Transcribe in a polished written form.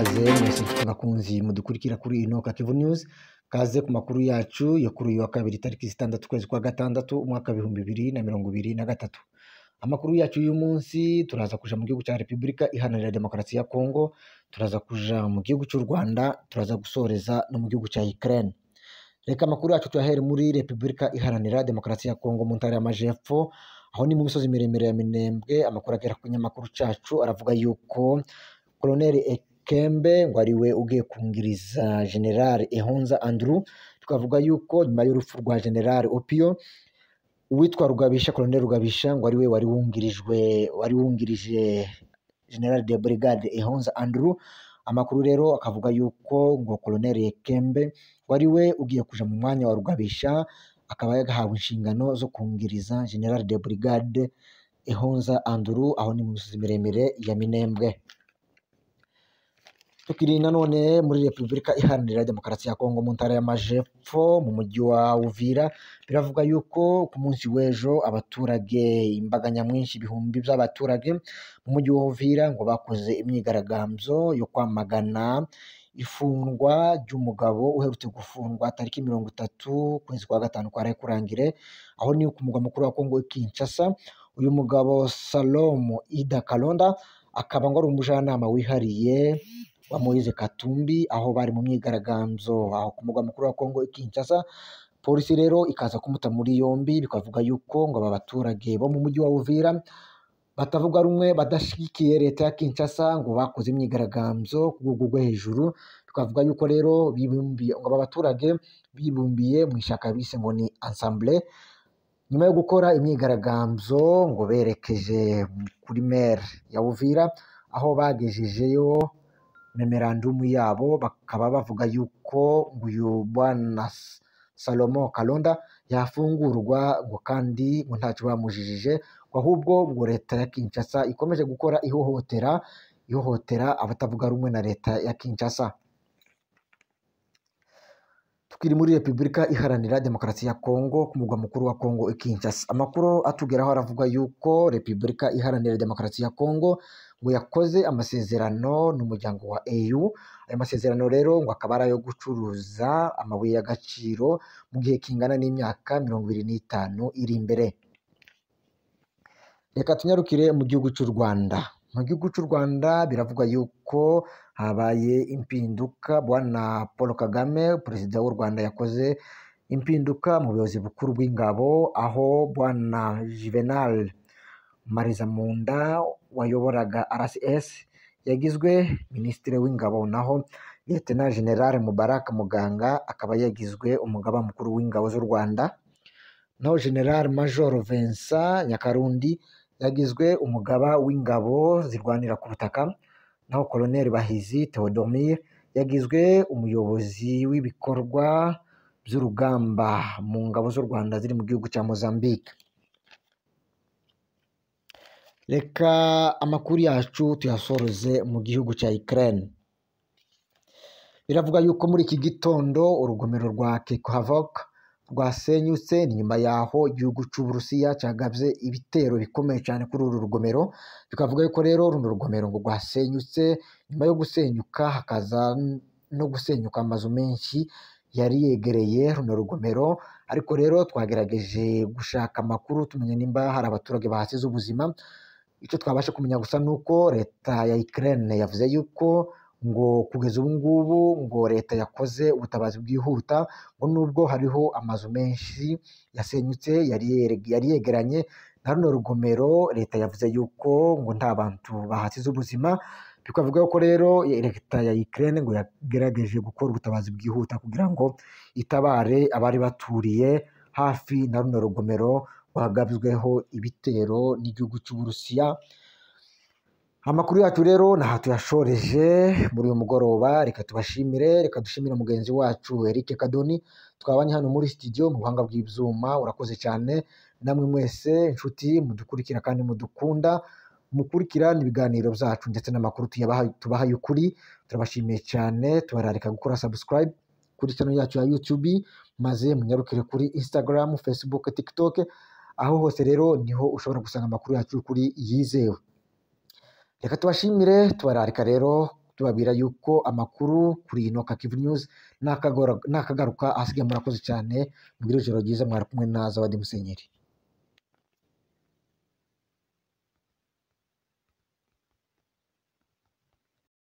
ikaze mwese mfite abakunzi mudukurikira kuri Inoka Kivu News. Kaze ku makuru yacu yo kuri uyu wa kabiri tariki 6 kwezi kwa gatandatu umwaka 2023. Amakuru yacu y'uyu munsi turaza kuja mu gihugu cya Repubulika Iharanira Demokarasi ya Kongo, turaza kuja mu gihugu cy'u Rwanda, turaza gusoreza no mu gihugu cya Ukraine. Reka amakuru yacu tuyahere muri Repubulika Iharanira Demokarasi ya Kongo mu ntara y'Amajepfo, aho ni mu misozi miremire ya Minembwe. Amakuru agera ku kinyamakuru cacu aravuga yuko Colonel Ekembe ngo ariwe ugiye kungiriza General Ehonza Andrew. Tukavuga yuko nyuma y'urupfu rwa General Opio, uwitwa Rugabisha, Colonel Rugabisha ngo ariwe wari wungirije General de Brigade Ehonza Andrew. Amakuru rero akavuga yuko ngo Colonel Ekembe ngo ariwe ugiye kuja mu mwanya wa Rugabisha, akaba yagahawe inshingano zo kungiriza General de Brigade Ehonza Andrew, aho ni mu misozi miremire ya Minembwe. Tukiri nanone muri Repubulika Iharanira Demokarasi ya Kongo mu ntara y'Amajepfo mu mujyi wa Uvira, biravuga yuko ku munsi w'ejo abaturage, imbaga nyamwinshi, ibihumbi by'abaturage mu mujyi wa Uvira ngo bakoze imyigaragambyo yo kwamagana ifungwa ry'umugabo uherutse gufungwa tariki 30 kwezi kwa gatanu kwaraye kurangire, aho ni ku mugwa mukuru wa Kongo Kinshasa. Uyu mugabo Salomo Ida Kalonda akaba ngo ari umujanama wihariye wa Moise Katumbi, aho bari mu myigaragambyo aho ku mugwa mukuru wa Kongo Kinshasa. Polisi rero ikaza kumuta muri yombi, bikavuga yuko ngo aba baturage bo mu mujyi wa Uvira batavuga rumwe, badashigikiye leta ya Kinshasa, ngo bakoze imyigaragambyo ku rwego rwo hejuru. Tukavuga yuko rero aba baturage bibumbiye mu ishaka bise ngo ni Ensemble. Nyuma yo gukora imyigaragambyo ngo berekeje kuri maire ya Uvira, aho bagejejeyo memorandumu yabo, bakaba bavuga yuko ngo uyu bwana Salomo Kalonda yafungurwa ngo kandi ngo ntacyo bamujijije, ngo ahubwo ngo leta ya Kinshasa ikomeje gukora ihohotera abatavuga rumwe na leta ya Kinshasa. Tukiri muri Repubulika Iharanira Demokarasi ya Kongo ku mugwa mukuru wa Kongo Kinshasa, amakuru atugeraho aravuga yuko Repubulika Iharanira Demokarasi ya Kongo ngo yakoze amasezerano n'umuryango wa EU. Ayo masezerano rero ngo akaba ari ayo gucuruza amabuye y'agaciro mu gihe kingana n'imyaka 25 iri imbere. Reka tunyarukire mu gihugu cy'u Rwanda. Mu gihugu cy'u Rwanda biravuga yuko habaye impinduka. Bwana Paul Kagame, perezida w'u Rwanda, yakoze impinduka mu buyobozi bukuru bw'ingabo, aho Bwana Juvenal Marizamunda wayoboraga RCS yagizwe minisitiri w'ingabo, naho Lieutenant General Mubarak Muganga akaba yagizwe umugaba mukuru w'ingabo z'u Rwanda, naho General Major Vincent Nyakarundi yagizwe umugaba w'ingabo zirwanira ku butaka, naho Colonel Bahizi Theodomir yagizwe umuyobozi w'ibikorwa by'urugamba mu ngabo z'u Rwanda ziri mu gihugu cya Mozambique. Reka amakuru yacu tuyasoroze mu gihugu cya Ukraine. Biravuga yuko muri iki gitondo urugomero rwa Kekhavok rwasenyutse. Ni nyuma yaho igihugu cy'Uburusiya cyagabye ibitero bikomeye cyane kuri uru rugomero. Bikavuga yuko rero runo rugomero ngo rwasenyutse, nyuma yo gusenyuka hakaza no gusenyuka amazu menshi yari yegereye runo rugomero. Ariko rero twagerageje gushaka amakuru tumenya nimba hari abaturage bahasize ubuzima. Icyo twabasha kumenya gusa nuko leta ya Ukraine yavuze yuko ngo kugeza ubu ngubu ngo leta yakoze ubutabazi bwihuta, ngo nubwo hariho amazu menshi yasenyutse yari yegeranye na runo rugomero, leta yavuze yuko ngo nta bantu bahasize ubuzima. Bikavuga ko rero leta ya Ukraine ngo yagerageje gukora ubutabazi bwihuta kugira ngo itabare abari baturiye hafi na runo rugomero wagabweho ibitero n'igihugu cy'Uburusiya. Amakuru yacu rero naha tuyashoreje muri uyu mugoroba. Reka tubashimire, reka dushimire mugenzi wacu Eric Kadoni twabanye hano muri studio mu buhanga bw'ibyuma. Urakoze cyane namwe mwese inshuti mudukurikira kandi mudukunda, mukurikirana ibiganiro byacu ndetse n'amakuru tubaha y'ukuri. Turabashimiye cyane, tubararika gukora subscribe kuri channel yacu ya YouTube, maze munyarukire kuri Instagram, Facebook, TikTok. Aho hose rero niho ushobora gusanga amakuru yacu kuri yizewe. Reka tubashimire, tubararika rero tubabwira yuko amakuru kuri ino Kivu News nakagaruka, ahasigaye murakoze cyane, mugire ijoro ryiza, mwari kumwe na Zawadi Musenyeri.